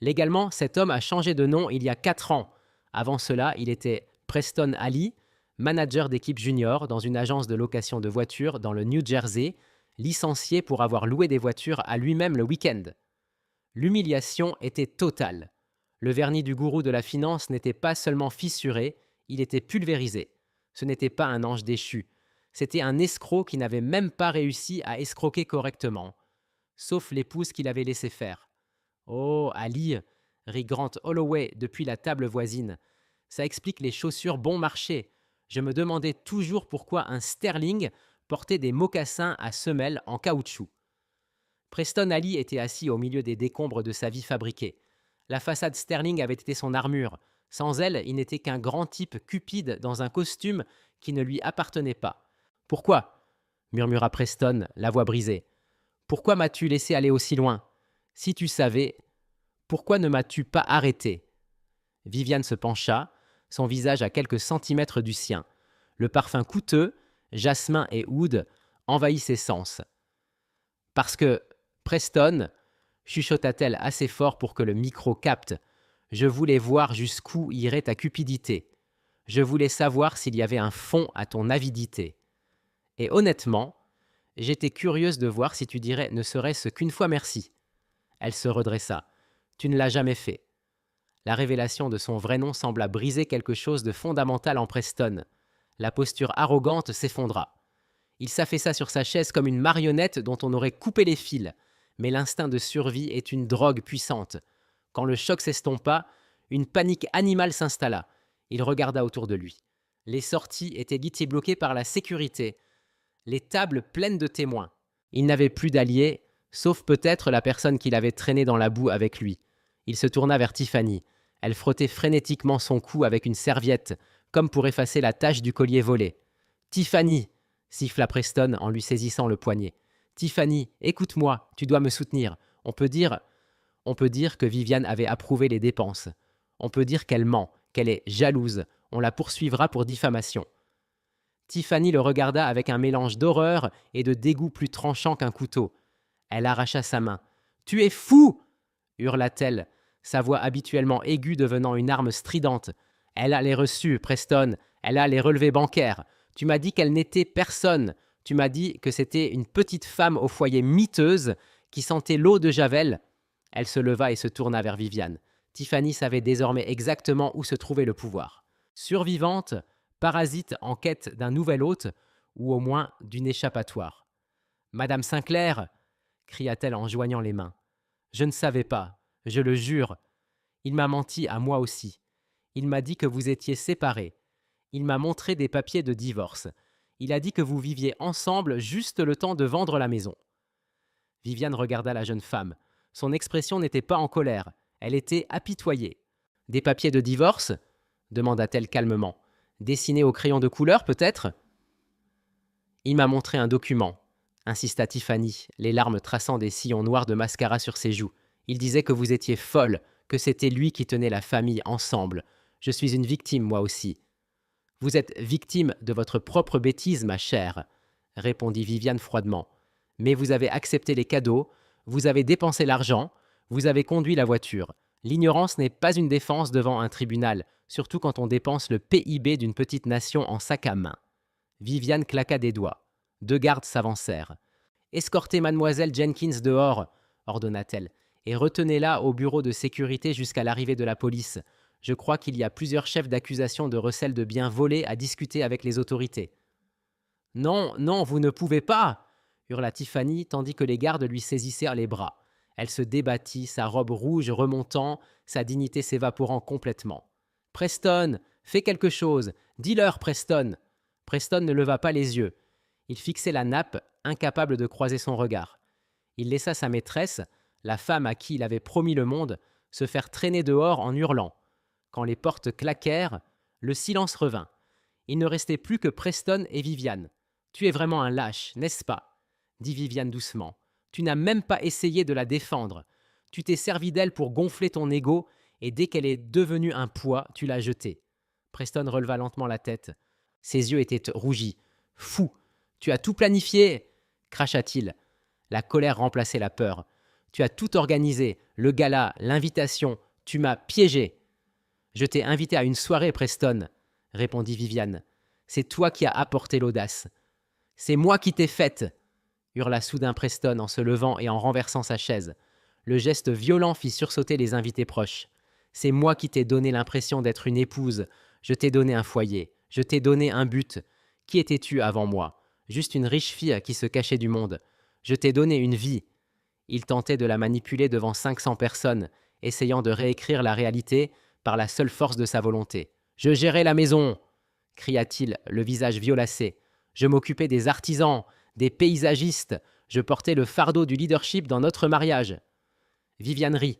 A: Légalement, cet homme a changé de nom il y a 4 ans. Avant cela, il était Preston Ali, manager d'équipe junior dans une agence de location de voitures dans le New Jersey, licencié pour avoir loué des voitures à lui-même le week-end. L'humiliation était totale. Le vernis du gourou de la finance n'était pas seulement fissuré, il était pulvérisé. Ce n'était pas un ange déchu. C'était un escroc qui n'avait même pas réussi à escroquer correctement. Sauf l'épouse qu'il avait laissé faire. « Oh, Ali !» rit Grant Holloway depuis la table voisine. « Ça explique les chaussures bon marché. Je me demandais toujours pourquoi un Sterling portait des mocassins à semelles en caoutchouc. » Preston Ali était assis au milieu des décombres de sa vie fabriquée. La façade Sterling avait été son armure. Sans elle, il n'était qu'un grand type cupide dans un costume qui ne lui appartenait pas. « Pourquoi ?» murmura Preston, la voix brisée. « Pourquoi m'as-tu laissé aller aussi loin ? Si tu savais, pourquoi ne m'as-tu pas arrêté ?» Viviane se pencha, son visage à quelques centimètres du sien. Le parfum coûteux, jasmin et oud, envahit ses sens. « Parce que, Preston, chuchota-t-elle assez fort pour que le micro capte, je voulais voir jusqu'où irait ta cupidité. Je voulais savoir s'il y avait un fond à ton avidité. Et honnêtement, j'étais curieuse de voir si tu dirais ne serait-ce qu'une fois merci. » Elle se redressa. « Tu ne l'as jamais fait. » La révélation de son vrai nom sembla briser quelque chose de fondamental en Preston. La posture arrogante s'effondra. Il s'affaissa sur sa chaise comme une marionnette dont on aurait coupé les fils. Mais l'instinct de survie est une drogue puissante. Quand le choc s'estompa, une panique animale s'installa. Il regarda autour de lui. Les sorties étaient bloquées par la sécurité. Les tables pleines de témoins. Il n'avait plus d'alliés, sauf peut-être la personne qu'il avait traînée dans la boue avec lui. Il se tourna vers Tiffany. Elle frottait frénétiquement son cou avec une serviette, comme pour effacer la tache du collier volé. « Tiffany !» siffla Preston en lui saisissant le poignet. « Tiffany, écoute-moi, tu dois me soutenir. On peut dire que Viviane avait approuvé les dépenses. On peut dire qu'elle ment, qu'elle est jalouse. On la poursuivra pour diffamation. Tiffany le regarda avec un mélange d'horreur et de dégoût plus tranchant qu'un couteau. Elle arracha sa main. « Tu es fou !» hurla-t-elle, sa voix habituellement aiguë devenant une arme stridente. « Elle a les reçus, Preston. Elle a les relevés bancaires. Tu m'as dit qu'elle n'était personne. Tu m'as dit que c'était une petite femme au foyer miteuse qui sentait l'eau de Javel. » Elle se leva et se tourna vers Viviane. Tiffany savait désormais exactement où se trouvait le pouvoir. Survivante, parasite en quête d'un nouvel hôte, ou au moins d'une échappatoire. « Madame Sinclair !» cria-t-elle en joignant les mains. « Je ne savais pas, je le jure. Il m'a menti à moi aussi. Il m'a dit que vous étiez séparés. Il m'a montré des papiers de divorce. Il a dit que vous viviez ensemble juste le temps de vendre la maison. » Viviane regarda la jeune femme. Son expression n'était pas en colère, elle était apitoyée. « Des papiers de divorce ?» demanda-t-elle calmement. « Dessinés au crayon de couleur, peut-être ?» Il m'a montré un document, insista Tiffany, les larmes traçant des sillons noirs de mascara sur ses joues. Il disait que vous étiez folle, que c'était lui qui tenait la famille ensemble. Je suis une victime, moi aussi. Vous êtes victime de votre propre bêtise, ma chère, répondit Viviane froidement. Mais vous avez accepté les cadeaux, vous avez dépensé l'argent, vous avez conduit la voiture. L'ignorance n'est pas une défense devant un tribunal, surtout quand on dépense le PIB d'une petite nation en sac à main. Viviane claqua des doigts. 2 gardes s'avancèrent. « Escortez mademoiselle Jenkins dehors !» ordonna-t-elle. « Et retenez-la au bureau de sécurité jusqu'à l'arrivée de la police. Je crois qu'il y a plusieurs chefs d'accusation de recel de biens volés à discuter avec les autorités. »« Non, non, vous ne pouvez pas !» hurla Tiffany, tandis que les gardes lui saisissaient les bras. Elle se débattit, sa robe rouge remontant, sa dignité s'évaporant complètement. « Preston, fais quelque chose. Dis-leur, Preston !» Preston ne leva pas les yeux. Il fixait la nappe, incapable de croiser son regard. Il laissa sa maîtresse, la femme à qui il avait promis le monde, se faire traîner dehors en hurlant. Quand les portes claquèrent, le silence revint. Il ne restait plus que Preston et Viviane. « Tu es vraiment un lâche, n'est-ce pas ?» dit Viviane doucement. « Tu n'as même pas essayé de la défendre. Tu t'es servi d'elle pour gonfler ton ego et dès qu'elle est devenue un poids, tu l'as jetée. » Preston releva lentement la tête. Ses yeux étaient rougis. « Fou! Tu as tout planifié !» cracha-t-il. La colère remplaçait la peur. « Tu as tout organisé, le gala, l'invitation. Tu m'as piégé. »« Je t'ai invité à une soirée, Preston, » répondit Viviane. « C'est toi qui as apporté l'audace. »« C'est moi qui t'ai faite !» hurla soudain Preston en se levant et en renversant sa chaise. Le geste violent fit sursauter les invités proches. « C'est moi qui t'ai donné l'impression d'être une épouse. Je t'ai donné un foyer. Je t'ai donné un but. Qui étais-tu avant moi ? Juste une riche fille qui se cachait du monde. Je t'ai donné une vie. » Il tentait de la manipuler devant 500 personnes, essayant de réécrire la réalité par la seule force de sa volonté. « Je gérais la maison !» cria-t-il, le visage violacé. « Je m'occupais des artisans, des paysagistes. Je portais le fardeau du leadership dans notre mariage. » Viviane rit,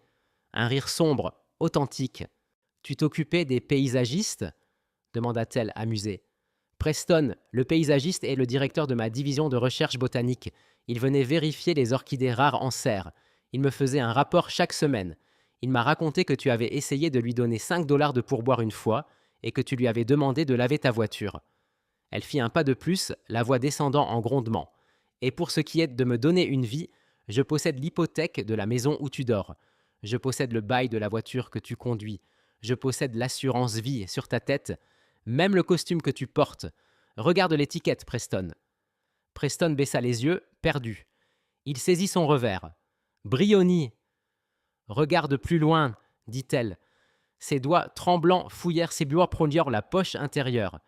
A: un rire sombre, authentique. « Tu t'occupais des paysagistes ?» demanda-t-elle, amusée. Preston, le paysagiste, est le directeur de ma division de recherche botanique. Il venait vérifier les orchidées rares en serre. Il me faisait un rapport chaque semaine. Il m'a raconté que tu avais essayé de lui donner 5 $ de pourboire une fois et que tu lui avais demandé de laver ta voiture. Elle fit un pas de plus, la voix descendant en grondement. « Et pour ce qui est de me donner une vie, je possède l'hypothèque de la maison où tu dors. Je possède le bail de la voiture que tu conduis. Je possède l'assurance vie sur ta tête, même le costume que tu portes. Regarde l'étiquette, Preston. » Preston baissa les yeux, perdu. Il saisit son revers. « Brioni !»« Regarde plus loin, » dit-elle. Ses doigts tremblants fouillèrent la poche intérieure.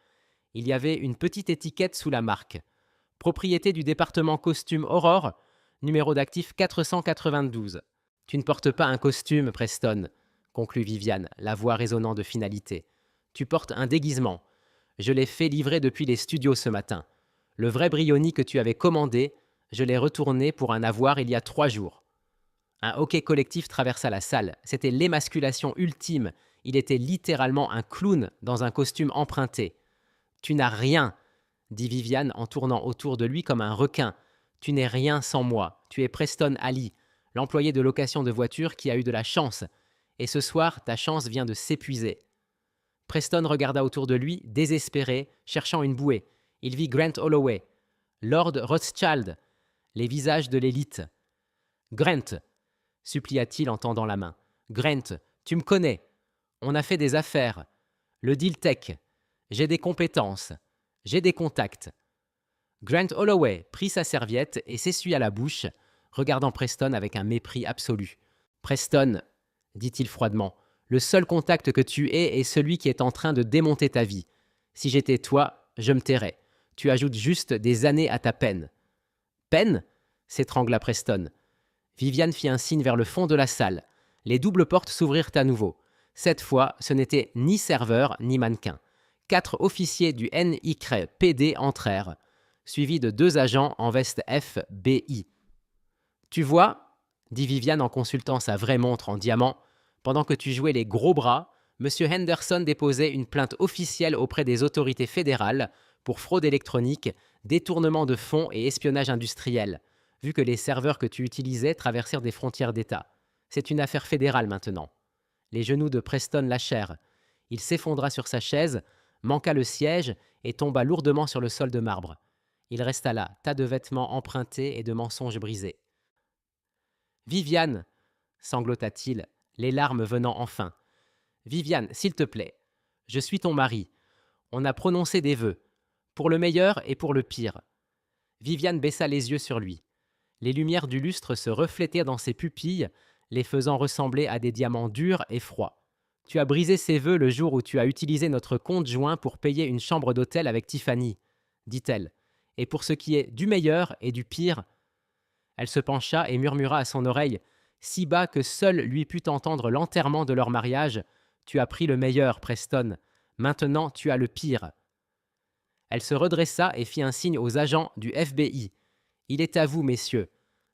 A: Il y avait une petite étiquette sous la marque. « Propriété du département costume Aurore, numéro d'actif 492. »« Tu ne portes pas un costume, Preston, » conclut Viviane, la voix résonnant de finalité. « Tu portes un déguisement. Je l'ai fait livrer depuis les studios ce matin. Le vrai Brioni que tu avais commandé, je l'ai retourné pour un avoir il y a 3 jours. » Un hoquet collectif traversa la salle. C'était l'émasculation ultime. Il était littéralement un clown dans un costume emprunté. « Tu n'as rien, » dit Viviane en tournant autour de lui comme un requin. « Tu n'es rien sans moi. Tu es Preston Ali. l'employé de location de voiture qui a eu de la chance. Et ce soir, ta chance vient de s'épuiser. Preston regarda autour de lui, désespéré, cherchant une bouée. Il vit Grant Holloway, Lord Rothschild, les visages de l'élite. Grant, supplia-t-il en tendant la main. Grant, tu me connais. On a fait des affaires. Le deal tech. J'ai des compétences. J'ai des contacts. Grant Holloway prit sa serviette et s'essuya la bouche, regardant Preston avec un mépris absolu. Preston, dit-il froidement, le seul contact que tu aies est celui qui est en train de démonter ta vie. Si j'étais toi, je me tairais. Tu ajoutes juste des années à ta peine. Peine ? S'étrangla Preston. Viviane fit un signe vers le fond de la salle. Les doubles portes s'ouvrirent à nouveau. Cette fois, ce n'était ni serveur ni mannequin. 4 officiers du NYPD entrèrent, suivis de 2 agents en veste FBI. « Tu vois, dit Viviane en consultant sa vraie montre en diamant, pendant que tu jouais les gros bras, M. Henderson déposait une plainte officielle auprès des autorités fédérales pour fraude électronique, détournement de fonds et espionnage industriel, vu que les serveurs que tu utilisais traversèrent des frontières d'État. C'est une affaire fédérale maintenant. » Les genoux de Preston lâchèrent. Il s'effondra sur sa chaise, manqua le siège et tomba lourdement sur le sol de marbre. Il resta là, tas de vêtements empruntés et de mensonges brisés. « Viviane !» sanglota-t-il, les larmes venant enfin. « Viviane, s'il te plaît, je suis ton mari. On a prononcé des vœux, pour le meilleur et pour le pire. » Viviane baissa les yeux sur lui. Les lumières du lustre se reflétaient dans ses pupilles, les faisant ressembler à des diamants durs et froids. « Tu as brisé ces vœux le jour où tu as utilisé notre compte joint pour payer une chambre d'hôtel avec Tiffany, dit-elle. Et pour ce qui est du meilleur et du pire, elle se pencha et murmura à son oreille, si bas que seul lui put entendre l'enterrement de leur mariage, « Tu as pris le meilleur, Preston. Maintenant, tu as le pire. » Elle se redressa et fit un signe aux agents du FBI. « Il est à vous, messieurs.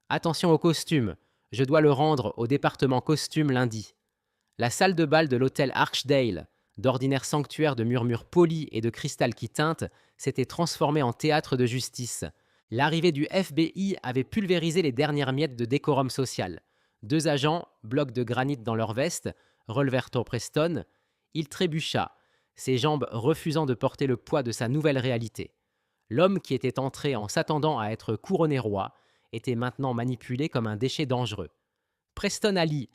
A: Attention au costume. Je dois le rendre au département costume lundi. » La salle de bal de l'hôtel Archdale, d'ordinaire sanctuaire de murmures polis et de cristal qui teinte, s'était transformée en théâtre de justice. L'arrivée du FBI avait pulvérisé les dernières miettes de décorum social. 2 agents, blocs de granit dans leurs vestes, relevèrent Preston. Il trébucha, ses jambes refusant de porter le poids de sa nouvelle réalité. L'homme qui était entré en s'attendant à être couronné roi était maintenant manipulé comme un déchet dangereux. « Preston Ali !»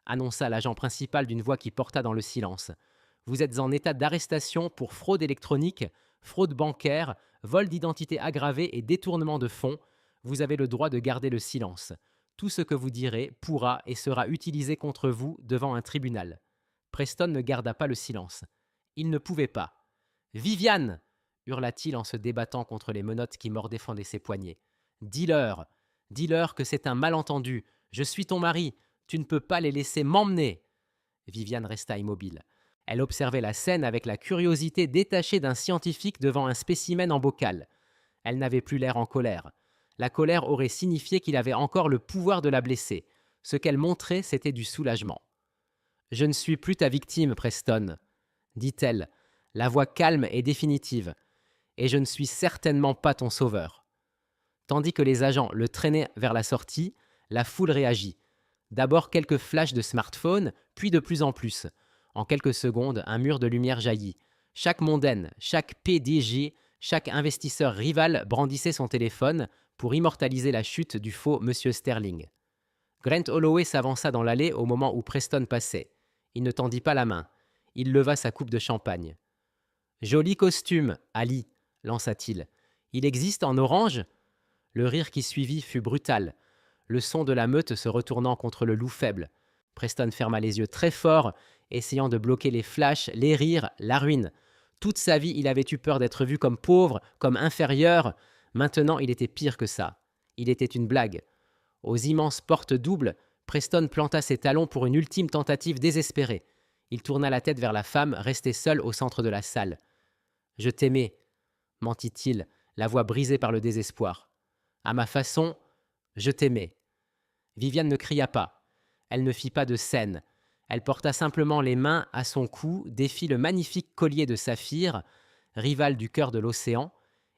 A: annonça l'agent principal d'une voix qui porta dans le silence. « Vous êtes en état d'arrestation pour fraude électronique, fraude bancaire, vol d'identité aggravé et détournement de fonds. Vous avez le droit de garder le silence. Tout ce que vous direz pourra et sera utilisé contre vous devant un tribunal. » Preston ne garda pas le silence. Il ne pouvait pas. « Viviane !» hurla-t-il en se débattant contre les menottes qui mordéfendaient ses poignets. « Dis-leur que c'est un malentendu. Je suis ton mari. Tu ne peux pas les laisser m'emmener. » Viviane resta immobile. Elle observait la scène avec la curiosité détachée d'un scientifique devant un spécimen en bocal. Elle n'avait plus l'air en colère. La colère aurait signifié qu'il avait encore le pouvoir de la blesser. Ce qu'elle montrait, c'était du soulagement. « Je ne suis plus ta victime, Preston, » dit-elle, la voix calme et définitive. « Et je ne suis certainement pas ton sauveur. » Tandis que les agents le traînaient vers la sortie, la foule réagit. D'abord quelques flashs de smartphone, puis de plus en plus. En quelques secondes, un mur de lumière jaillit. Chaque mondaine, chaque PDG, chaque investisseur rival brandissait son téléphone pour immortaliser la chute du faux Monsieur Sterling. Grant Holloway s'avança dans l'allée au moment où Preston passait. Il ne tendit pas la main. Il leva sa coupe de champagne. « Joli costume, Ali, » lança-t-il. « Il existe en orange ?» Le rire qui suivit fut brutal. Le son de la meute se retournant contre le loup faible. Preston ferma les yeux très fort, essayant de bloquer les flashs, les rires, la ruine. Toute sa vie, il avait eu peur d'être vu comme pauvre, comme inférieur. Maintenant, il était pire que ça. Il était une blague. Aux immenses portes doubles, Preston planta ses talons pour une ultime tentative désespérée. Il tourna la tête vers la femme, restée seule au centre de la salle. « Je t'aimais, » mentit-il, la voix brisée par le désespoir. « À ma façon, je t'aimais. » Viviane ne cria pas. Elle ne fit pas de scène. Elle porta simplement les mains à son cou, défit le magnifique collier de saphir, rival du cœur de l'océan,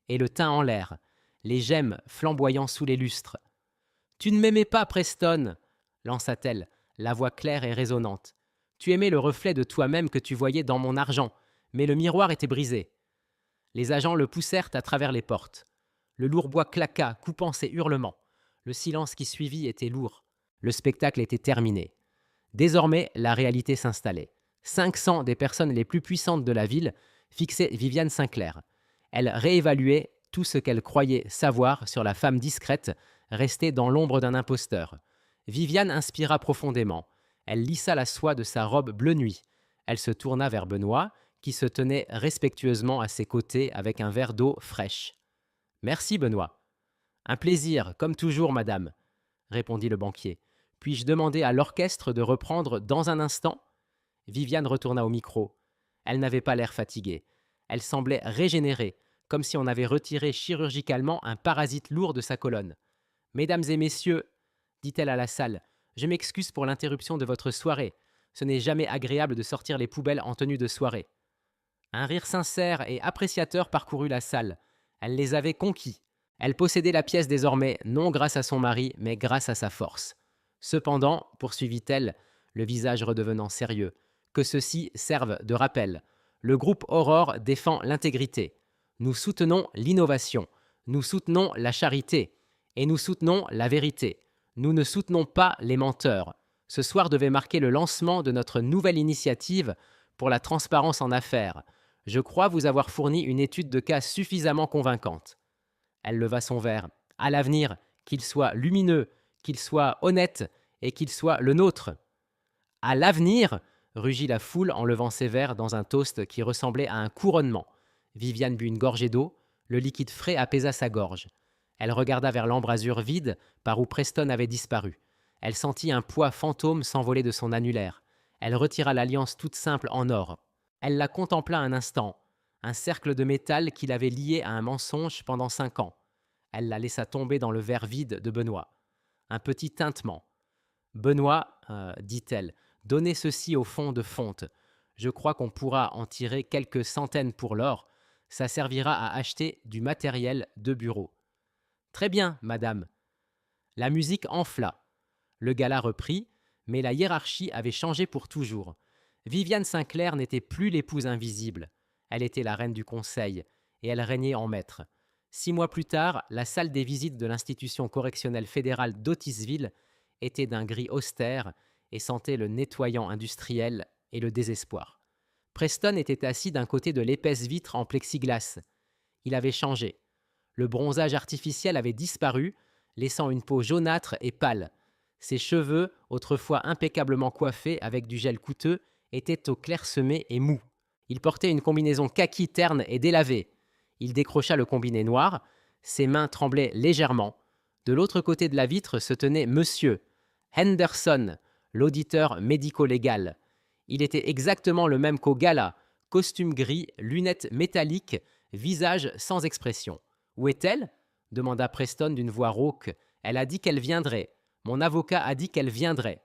A: et le tint en l'air, les gemmes flamboyant sous les lustres. « Tu ne m'aimais pas, Preston !» lança-t-elle, la voix claire et résonnante. Tu aimais le reflet de toi-même que tu voyais dans mon argent, mais le miroir était brisé. Les agents le poussèrent à travers les portes. Le lourd bois claqua, coupant ses hurlements. Le silence qui suivit était lourd. Le spectacle était terminé. Désormais, la réalité s'installait. 500 des personnes les plus puissantes de la ville fixaient Viviane Sinclair. Elle réévaluait tout ce qu'elle croyait savoir sur la femme discrète, restée dans l'ombre d'un imposteur. Viviane inspira profondément. Elle lissa la soie de sa robe bleu nuit. Elle se tourna vers Benoît, qui se tenait respectueusement à ses côtés avec un verre d'eau fraîche. « Merci, Benoît. »« Un plaisir, comme toujours, madame, » répondit le banquier. « Puis-je demander à l'orchestre de reprendre dans un instant ?» Viviane retourna au micro. Elle n'avait pas l'air fatiguée. Elle semblait régénérée, comme si on avait retiré chirurgicalement un parasite lourd de sa colonne. « Mesdames et messieurs, » dit-elle à la salle, « je m'excuse pour l'interruption de votre soirée. Ce n'est jamais agréable de sortir les poubelles en tenue de soirée. » Un rire sincère et appréciateur parcourut la salle. Elle les avait conquis. Elle possédait la pièce désormais, non grâce à son mari, mais grâce à sa force. Cependant, poursuivit-elle, le visage redevenant sérieux, que ceci serve de rappel. Le groupe Aurore défend l'intégrité. Nous soutenons l'innovation. Nous soutenons la charité. Et nous soutenons la vérité. Nous ne soutenons pas les menteurs. Ce soir devait marquer le lancement de notre nouvelle initiative pour la transparence en affaires. Je crois vous avoir fourni une étude de cas suffisamment convaincante. Elle leva son verre. À l'avenir, qu'il soit lumineux, qu'il soit honnête et qu'il soit le nôtre. À l'avenir, rugit la foule en levant ses verres dans un toast qui ressemblait à un couronnement. Viviane but une gorgée d'eau. Le liquide frais apaisa sa gorge. Elle regarda vers l'embrasure vide par où Preston avait disparu. Elle sentit un poids fantôme s'envoler de son annulaire. Elle retira l'alliance toute simple en or. Elle la contempla un instant, un cercle de métal qui l'avait liée à un mensonge pendant 5 ans. Elle la laissa tomber dans le verre vide de Benoît. Un petit tintement. « Benoît, dit-elle, donnez ceci au fond de fonte. Je crois qu'on pourra en tirer quelques centaines pour l'or. Ça servira à acheter du matériel de bureau. » « Très bien, madame. » La musique enfla. Le gala reprit, mais la hiérarchie avait changé pour toujours. Viviane Sinclair n'était plus l'épouse invisible. Elle était la reine du conseil, et elle régnait en maître. 6 mois plus tard, la salle des visites de l'institution correctionnelle fédérale d'Otisville était d'un gris austère et sentait le nettoyant industriel et le désespoir. Preston était assis d'un côté de l'épaisse vitre en plexiglas. Il avait changé. Le bronzage artificiel avait disparu, laissant une peau jaunâtre et pâle. Ses cheveux, autrefois impeccablement coiffés avec du gel coûteux, étaient au clairsemé et mous. Il portait une combinaison kaki terne et délavée. Il décrocha le combiné noir. Ses mains tremblaient légèrement. De l'autre côté de la vitre se tenait Monsieur Henderson, l'auditeur médico-légal. Il était exactement le même qu'au gala, costume gris, lunettes métalliques, visage sans expression. « Où est-elle » demanda Preston d'une voix rauque. « Elle a dit qu'elle viendrait. Mon avocat a dit qu'elle viendrait. »«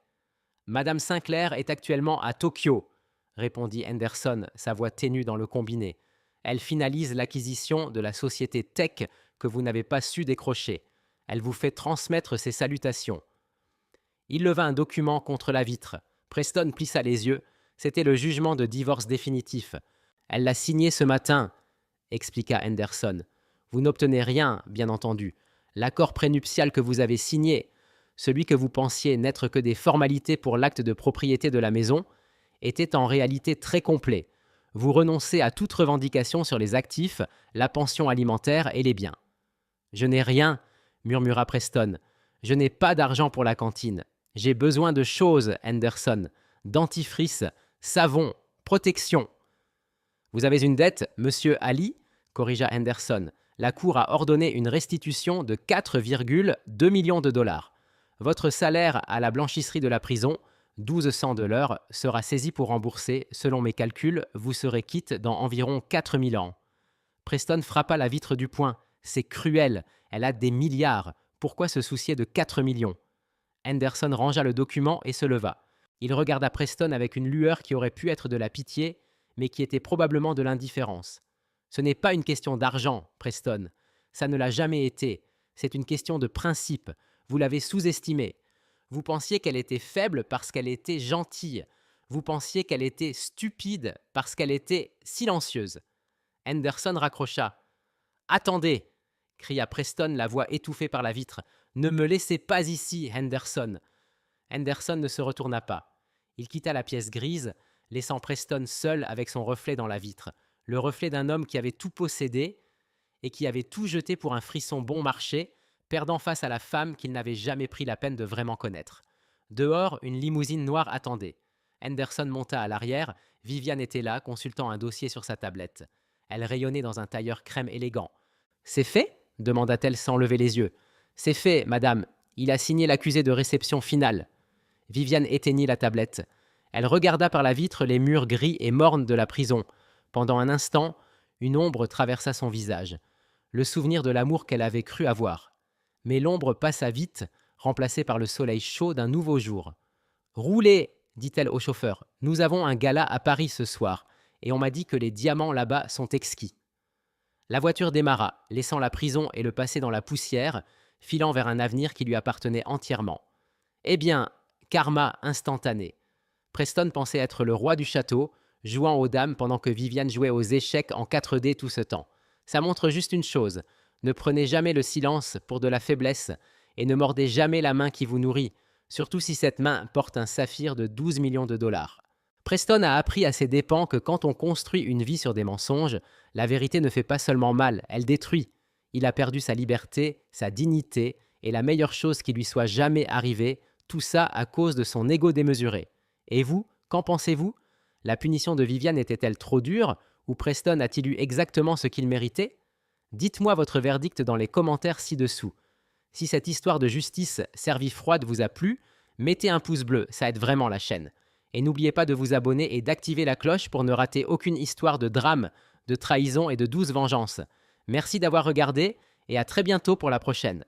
A: Madame Sinclair est actuellement à Tokyo, » répondit Henderson, sa voix ténue dans le combiné. « Elle finalise l'acquisition de la société Tech que vous n'avez pas su décrocher. Elle vous fait transmettre ses salutations. » Il leva un document contre la vitre. Preston plissa les yeux. C'était le jugement de divorce définitif. « Elle l'a signé ce matin, » expliqua Henderson. « Vous n'obtenez rien, bien entendu. L'accord prénuptial que vous avez signé, celui que vous pensiez n'être que des formalités pour l'acte de propriété de la maison, était en réalité très complet. Vous renoncez à toute revendication sur les actifs, la pension alimentaire et les biens. »« Je n'ai rien, » murmura Preston. « Je n'ai pas d'argent pour la cantine. J'ai besoin de choses, Henderson. Dentifrice, savon, protection. »« Vous avez une dette, monsieur Ali ?» corrigea Henderson. « La Cour a ordonné une restitution de 4,2 millions de dollars. Votre salaire à la blanchisserie de la prison, 1200 de l'heure, sera saisi pour rembourser. Selon mes calculs, vous serez quitte dans environ 4000 ans. » Preston frappa la vitre du poing. « C'est cruel. Elle a des milliards. Pourquoi se soucier de 4 millions ?» Henderson rangea le document et se leva. Il regarda Preston avec une lueur qui aurait pu être de la pitié, mais qui était probablement de l'indifférence. « Ce n'est pas une question d'argent, Preston. Ça ne l'a jamais été. C'est une question de principe. Vous l'avez sous-estimé. Vous pensiez qu'elle était faible parce qu'elle était gentille. Vous pensiez qu'elle était stupide parce qu'elle était silencieuse. Henderson raccrocha. « Attendez !» cria Preston, la voix étouffée par la vitre. « Ne me laissez pas ici, Henderson !» Henderson ne se retourna pas. Il quitta la pièce grise, laissant Preston seul avec son reflet dans la vitre, le reflet d'un homme qui avait tout possédé et qui avait tout jeté pour un frisson bon marché, perdant face à la femme qu'il n'avait jamais pris la peine de vraiment connaître. Dehors, une limousine noire attendait. Henderson monta à l'arrière. Viviane était là, consultant un dossier sur sa tablette. Elle rayonnait dans un tailleur crème élégant. « C'est fait ?» demanda-t-elle sans lever les yeux. « C'est fait, madame. Il a signé l'accusé de réception finale. » Viviane éteignit la tablette. Elle regarda par la vitre les murs gris et mornes de la prison. Pendant un instant, une ombre traversa son visage. Le souvenir de l'amour qu'elle avait cru avoir. Mais l'ombre passa vite, remplacée par le soleil chaud d'un nouveau jour. « Roulez !» dit-elle au chauffeur. « Nous avons un gala à Paris ce soir, et on m'a dit que les diamants là-bas sont exquis. » La voiture démarra, laissant la prison et le passé dans la poussière, filant vers un avenir qui lui appartenait entièrement. Eh bien, karma instantané. Preston pensait être le roi du château, jouant aux dames pendant que Viviane jouait aux échecs en 4D tout ce temps. Ça montre juste une chose, ne prenez jamais le silence pour de la faiblesse et ne mordez jamais la main qui vous nourrit, surtout si cette main porte un saphir de 12 millions de dollars. Preston a appris à ses dépens que quand on construit une vie sur des mensonges, la vérité ne fait pas seulement mal, elle détruit. Il a perdu sa liberté, sa dignité et la meilleure chose qui lui soit jamais arrivée, tout ça à cause de son ego démesuré. Et vous, qu'en pensez-vous ? La punition de Viviane était-elle trop dure ou Preston a-t-il eu exactement ce qu'il méritait ? Dites-moi votre verdict dans les commentaires ci-dessous. Si cette histoire de justice servie froide vous a plu, mettez un pouce bleu, ça aide vraiment la chaîne. Et n'oubliez pas de vous abonner et d'activer la cloche pour ne rater aucune histoire de drame, de trahison et de douce vengeance. Merci d'avoir regardé et à très bientôt pour la prochaine.